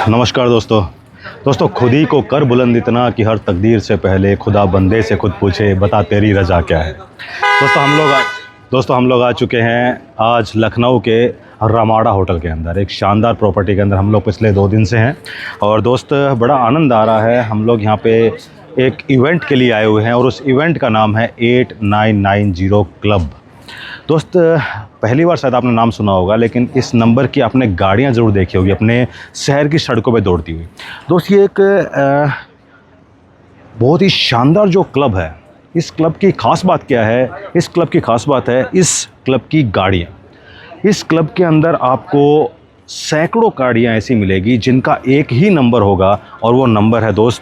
नमस्कार दोस्तों, खुद ही को कर बुलंद इतना कि हर तकदीर से पहले खुदा बंदे से खुद पूछे बता तेरी रजा क्या है। दोस्तों हम लोग आ चुके हैं आज लखनऊ के रमाड़ा होटल के अंदर, एक शानदार प्रॉपर्टी के अंदर हम लोग पिछले 2 दिन से हैं। और दोस्त बड़ा आनंद आ रहा है। हम लोग यहाँ पे एक इवेंट के लिए आए हुए हैं और उस इवेंट का नाम है 8990 क्लब। दोस्त पहली बार शायद आपने नाम सुना होगा, लेकिन इस नंबर की आपने गाड़ियाँ ज़रूर देखी होगी अपने शहर की सड़कों पे दौड़ती हुई। दोस्त ये एक बहुत ही शानदार जो क्लब है, इस क्लब की ख़ास बात क्या है? इस क्लब की ख़ास बात है इस क्लब की गाड़ियाँ। इस क्लब के अंदर आपको सैकड़ों गाड़ियाँ ऐसी मिलेगी जिनका एक ही नंबर होगा और वो नंबर है दोस्त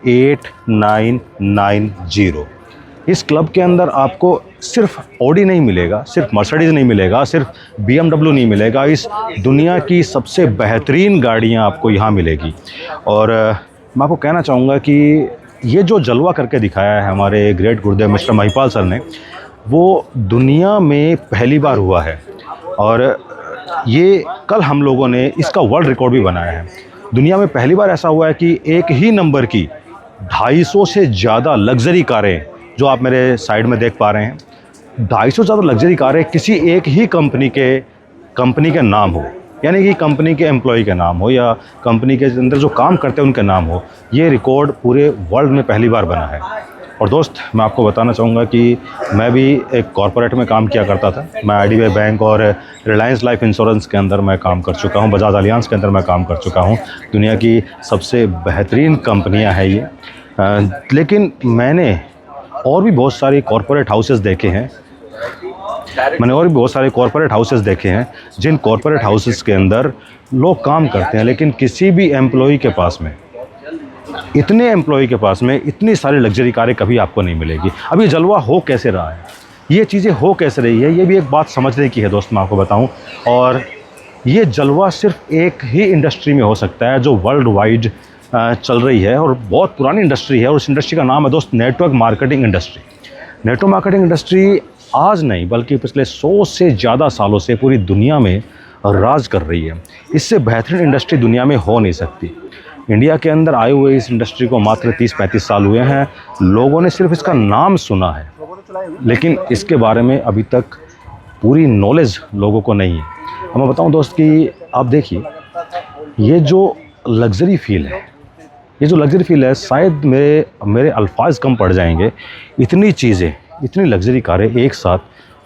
8990। इस क्लब के अंदर आपको सिर्फ ऑडी नहीं मिलेगा, सिर्फ मर्सिडीज़ नहीं मिलेगा, सिर्फ BMW नहीं मिलेगा। इस दुनिया की सबसे बेहतरीन गाड़ियाँ आपको यहाँ मिलेगी। और मैं आपको कहना चाहूँगा कि ये जो जलवा करके दिखाया है हमारे ग्रेट गुरुदेव मिस्टर महिपाल सर ने, वो दुनिया में पहली बार हुआ है। और ये कल हम लोगों ने इसका वर्ल्ड रिकॉर्ड भी बनाया है। दुनिया में पहली बार ऐसा हुआ है कि एक ही नंबर की 250 से ज़्यादा लग्जरी कारें, जो आप मेरे साइड में देख पा रहे हैं, 250 से ज़्यादा लग्जरी कारें किसी एक ही कंपनी के नाम हो, यानी कि कंपनी के एम्प्लॉय के नाम हो या कंपनी के अंदर जो काम करते हैं उनके नाम हो। ये रिकॉर्ड पूरे वर्ल्ड में पहली बार बना है। और दोस्त मैं आपको बताना चाहूँगा कि मैं भी एक कॉरपोरेट में काम किया करता था। मैं IDBI बैंक और रिलायंस लाइफ इंश्योरेंस के अंदर मैं काम कर चुका हूँ, बजाज अलियांस के अंदर मैं काम कर चुका हूँ। दुनिया की सबसे बेहतरीन कंपनियाँ हैं ये। लेकिन मैंने और भी बहुत सारे कॉरपोरेट हाउसेस देखे हैं। जिन कॉरपोरेट हाउसेस के अंदर लोग काम करते हैं, लेकिन किसी भी एम्प्लॉय के पास में, इतने एम्प्लॉय के पास में इतनी सारी लग्जरी कारें कभी आपको नहीं मिलेगी। अब ये जलवा हो कैसे रहा है, ये चीज़ें हो कैसे रही है, ये भी एक बात समझने की है दोस्त, मैं आपको बताऊं। और ये जलवा सिर्फ एक ही इंडस्ट्री में हो सकता है जो वर्ल्ड वाइड चल रही है और बहुत पुरानी इंडस्ट्री है। और उस इंडस्ट्री का नाम है दोस्त network marketing industry. Network marketing industry आज नहीं बल्कि पिछले 100 से ज़्यादा सालों से पूरी दुनिया में राज कर रही है। इससे बेहतरीन इंडस्ट्री दुनिया में हो नहीं सकती। इंडिया के अंदर आए हुए इस इंडस्ट्री को मात्र 30-35 साल हुए हैं। लोगों ने सिर्फ इसका नाम सुना है, लेकिन इसके बारे में अभी तक पूरी नॉलेज लोगों को नहीं है। अब मैं बताऊं दोस्त कि आप देखिए, ये जो लग्जरी फील है, शायद मेरे अल्फाज कम पड़ जाएंगे। इतनी चीज़ें, इतनी लग्जरी कारें एक साथ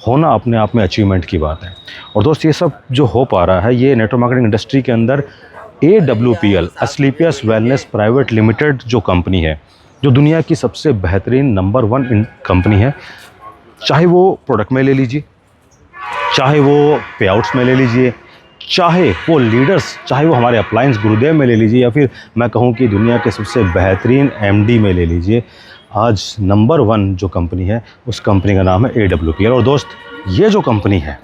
होना अपने आप में अचीवमेंट की बात है। और दोस्त ये सब जो हो पा रहा है, ये नेटवर्क मार्केटिंग इंडस्ट्री के अंदर AWPL Asclepius wellness private limited जो कंपनी है, जो दुनिया की सबसे बेहतरीन नंबर 1 कंपनी है। चाहे वो प्रोडक्ट में ले लीजिए, चाहे वो पे आउट्स में ले लीजिए, चाहे वो लीडर्स, चाहे वो हमारे अप्लायंस गुरुदेव में ले लीजिए, या फिर मैं कहूँ कि दुनिया के सबसे बेहतरीन MD में ले लीजिए। आज नंबर 1 जो कंपनी है, उस कंपनी का नाम है AWPL। और दोस्त ये जो कंपनी है,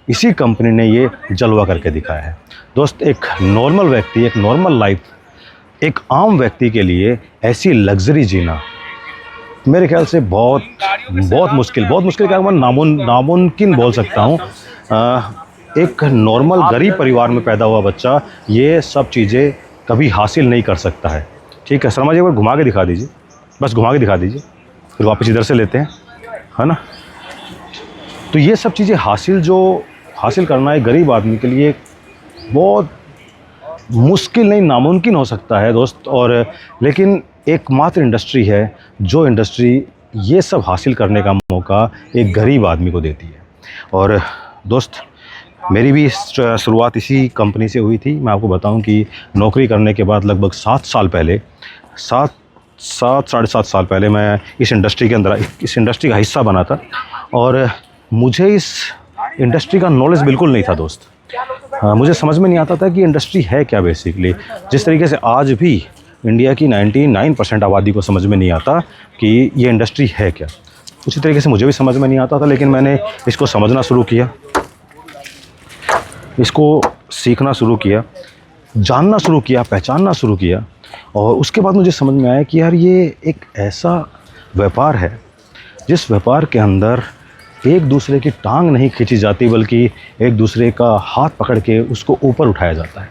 इसी कंपनी ने ये जलवा करके दिखाया है। दोस्त एक नॉर्मल व्यक्ति, एक नॉर्मल लाइफ, एक आम व्यक्ति के लिए ऐसी लग्जरी जीना मेरे ख्याल से बहुत मुश्किल क्या मैं नामुमकिन बोल सकता हूँ। एक नॉर्मल गरीब परिवार में पैदा हुआ बच्चा ये सब चीज़ें कभी हासिल नहीं कर सकता है। ठीक है शर्मा जी, एक बार घुमा के दिखा दीजिए, बस घुमा के दिखा दीजिए, फिर वापस इधर से लेते हैं, है ना। तो ये सब चीज़ें हासिल करना एक गरीब आदमी के लिए बहुत मुश्किल नहीं, नामुमकिन हो सकता है दोस्त। और लेकिन एकमात्र इंडस्ट्री है जो इंडस्ट्री ये सब हासिल करने का मौका एक गरीब आदमी को देती है। और दोस्त मेरी भी शुरुआत इसी कंपनी से हुई थी। मैं आपको बताऊं कि नौकरी करने के बाद लगभग 7 साल पहले, 7-7.5 साल पहले मैं इस इंडस्ट्री के अंदर, इस इंडस्ट्री का हिस्सा बना था। और मुझे इस इंडस्ट्री का नॉलेज बिल्कुल नहीं था दोस्त। मुझे समझ में नहीं आता था कि इंडस्ट्री है क्या बेसिकली। जिस तरीके से आज भी इंडिया की 99% आबादी को समझ में नहीं आता कि ये इंडस्ट्री है क्या, उसी तरीके से मुझे भी समझ में नहीं आता था। लेकिन मैंने इसको समझना शुरू किया, इसको सीखना शुरू किया, जानना शुरू किया, पहचानना शुरू किया। और उसके बाद मुझे समझ में आया कि यार ये एक ऐसा व्यापार है जिस व्यापार के अंदर एक दूसरे की टांग नहीं खींची जाती, बल्कि एक दूसरे का हाथ पकड़ के उसको ऊपर उठाया जाता है।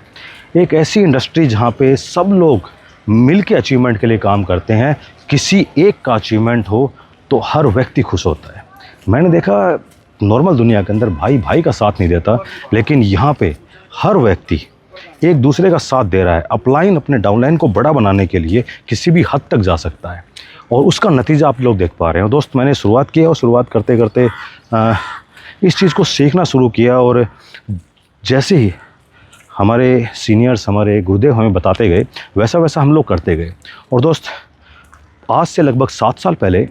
एक ऐसी इंडस्ट्री जहाँ पे सब लोग मिल के अचीवमेंट के लिए काम करते हैं। किसी एक का अचीवमेंट हो तो हर व्यक्ति खुश होता है। मैंने देखा नॉर्मल दुनिया के अंदर भाई भाई का साथ नहीं देता, लेकिन यहाँ पे हर व्यक्ति एक दूसरे का साथ दे रहा है। अपलाइन अपने डाउनलाइन को बड़ा बनाने के लिए किसी भी हद तक जा सकता है, और उसका नतीजा आप लोग देख पा रहे हो। दोस्त, मैंने शुरुआत की और शुरुआत करते करते इस चीज़ को सीखना शुरू किया, और जैसे ही हमारे सीनियर्स, हमारे गुरुदेव हमें बताते गए, वैसा वैसा हम लोग करते गए। और दोस्त, आज से लगभग 7 साल पहले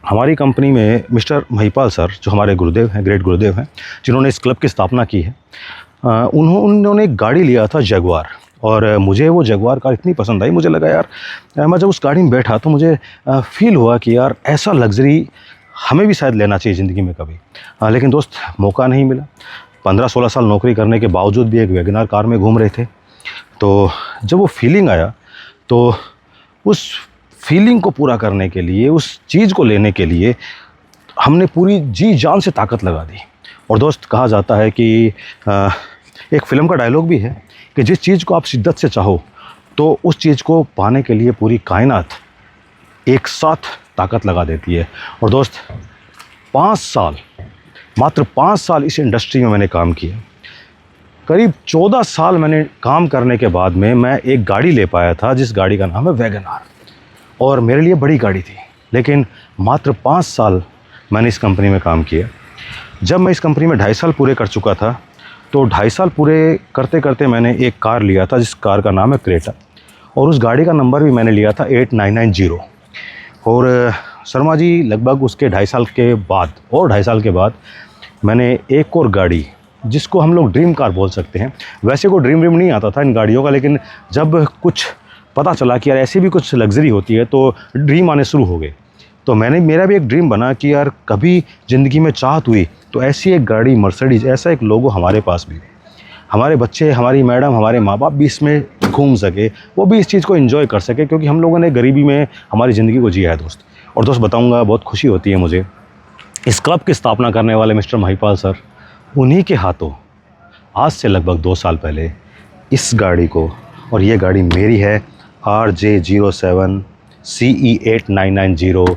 हमारी कंपनी में मिस्टर महिपाल सर, जो हमारे गुरुदेव हैं, ग्रेट गुरुदेव हैं, जिन्होंने इस क्लब की स्थापना की है, उन्होंने एक गाड़ी लिया था जगुआर, और मुझे वो जगुआर कार इतनी पसंद आई। मुझे लगा यार, मैं जब उस गाड़ी में बैठा तो मुझे फील हुआ कि यार ऐसा लग्जरी हमें भी शायद लेना चाहिए ज़िंदगी में कभी। लेकिन दोस्त, मौका नहीं मिला। 15-16 साल नौकरी करने के बावजूद भी एक वैगनार कार में घूम रहे थे। तो जब वो फीलिंग आया, तो उस फीलिंग को पूरा करने के लिए, उस चीज़ को लेने के लिए हमने पूरी जी जान से ताकत लगा दी। और दोस्त, कहा जाता है कि एक फ़िल्म का डायलॉग भी है कि जिस चीज़ को आप शिद्दत से चाहो, तो उस चीज़ को पाने के लिए पूरी कायनात एक साथ ताकत लगा देती है। और दोस्त, 5 साल, मात्र 5 साल इस इंडस्ट्री में मैंने काम किया। करीब 14 साल मैंने काम करने के बाद में मैं एक गाड़ी ले पाया था, जिस गाड़ी का नाम है वैगनार, और मेरे लिए बड़ी गाड़ी थी। लेकिन मात्र 5 साल मैंने इस कंपनी में काम किया। जब मैं इस कंपनी में 2.5 साल पूरे कर चुका था, तो 2.5 साल पूरे करते करते मैंने एक कार लिया था, जिस कार का नाम है क्रेटा, और उस गाड़ी का नंबर भी मैंने लिया था 8990। और शर्मा जी, लगभग उसके 2.5 साल के बाद, और 2.5 साल के बाद मैंने एक और गाड़ी, जिसको हम लोग ड्रीम कार बोल सकते हैं, वैसे कोई ड्रीम नहीं आता था इन गाड़ियों का, लेकिन जब कुछ पता चला कि यार ऐसी भी कुछ लग्जरी होती है, तो ड्रीम आने शुरू हो गए। तो मेरा भी एक ड्रीम बना कि यार कभी ज़िंदगी में चाहत हुई तो ऐसी एक गाड़ी, मर्सिडीज़, ऐसा एक लोगो हमारे पास भी, हमारे बच्चे, हमारी मैडम, हमारे माँ बाप भी इसमें घूम सके, वो भी इस चीज़ को एंजॉय कर सके, क्योंकि हम लोगों ने गरीबी में हमारी ज़िंदगी को जिया है दोस्त। और दोस्त, बताऊँगा, बहुत खुशी होती है मुझे, इस क्लब की स्थापना करने वाले मिस्टर महिपाल सर, उन्हीं के हाथों आज से लगभग 2 साल पहले इस गाड़ी को, और ये गाड़ी मेरी है, RJ07 CE8990,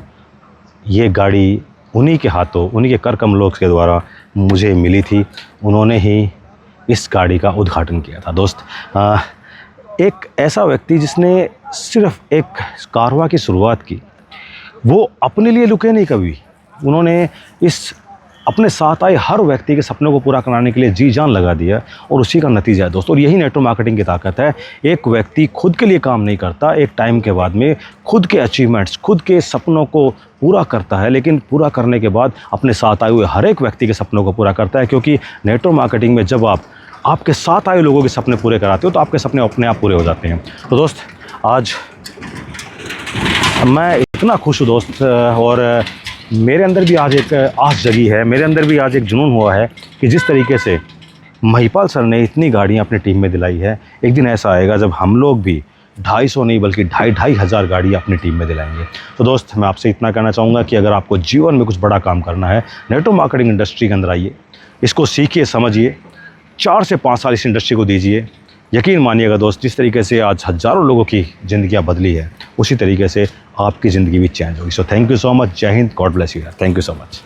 ये गाड़ी उन्हीं के हाथों, उन्हीं के कर कमलों के द्वारा मुझे मिली थी। उन्होंने ही इस गाड़ी का उद्घाटन किया था। दोस्त, एक ऐसा व्यक्ति जिसने सिर्फ एक कारवां की शुरुआत की, वो अपने लिए रुके नहीं कभी। उन्होंने इस अपने साथ आए हर व्यक्ति के सपनों को पूरा कराने के लिए जी जान लगा दिया, और उसी का नतीजा है दोस्तों। और यही नेटवर्क मार्केटिंग की ताकत है। एक व्यक्ति खुद के लिए काम नहीं करता, एक टाइम के बाद में खुद के अचीवमेंट्स, खुद के सपनों को पूरा करता है, लेकिन पूरा करने के बाद अपने साथ आए हुए हर एक व्यक्ति के सपनों को पूरा करता है। क्योंकि नेटवर्क मार्केटिंग में जब आप आपके साथ आए लोगों के सपने पूरे कराते हो, तो आपके सपने अपने आप पूरे हो जाते हैं। तो दोस्त, आज मैं इतना खुश हूँ दोस्त, और मेरे अंदर भी आज एक आस जगी है, मेरे अंदर भी आज एक जुनून हुआ है कि जिस तरीके से महिपाल सर ने इतनी गाड़ियाँ अपनी टीम में दिलाई है, एक दिन ऐसा आएगा जब हम लोग भी 250 नहीं बल्कि 2,500 गाड़ियाँ अपनी टीम में दिलाएंगे। तो दोस्त, मैं आपसे इतना कहना चाहूँगा कि अगर आपको जीवन में कुछ बड़ा काम करना है, नेटवर्क मार्केटिंग इंडस्ट्री के अंदर आइए, इसको सीखिए, समझिए, 4 से 5 साल इस इंडस्ट्री को दीजिए। यकीन मानिएगा दोस्त, जिस तरीके से आज हज़ारों लोगों की ज़िंदगियाँ बदली है, उसी तरीके से आपकी ज़िंदगी भी चेंज होगी। So thank you so much. जय हिंद, God bless you. Thank you so much.